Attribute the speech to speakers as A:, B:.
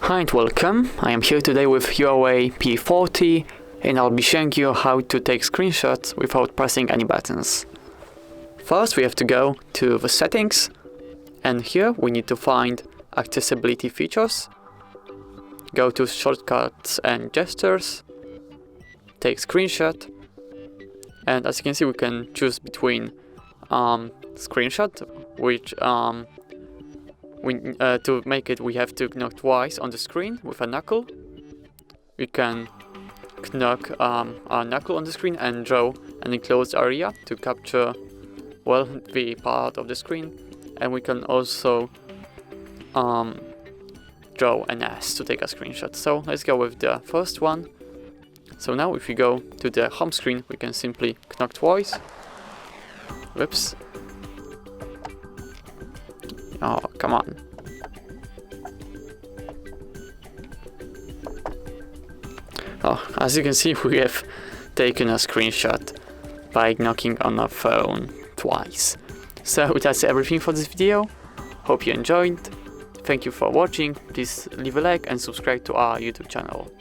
A: Hi and welcome, I am here today with HUAWEI P40 and I'll be showing you how to take screenshots without pressing any buttons. First we have to go to the settings, and here we need to find accessibility features. Go to shortcuts and gestures, take screenshot, and as you can see we can choose between screenshot, which to make it we have to knock twice on the screen with a knuckle. We can knock our knuckle on the screen and draw an enclosed area to capture the part of the screen, and we can also draw an S to take a screenshot. So let's go with the first one. So now if we go to the home screen we can simply knock twice. Whoops. Oh, come on. Oh, as you can see we have taken a screenshot by knocking on our phone twice. So that's everything for this video. Hope you enjoyed. Thank you for watching. Please leave a like and subscribe to our YouTube channel.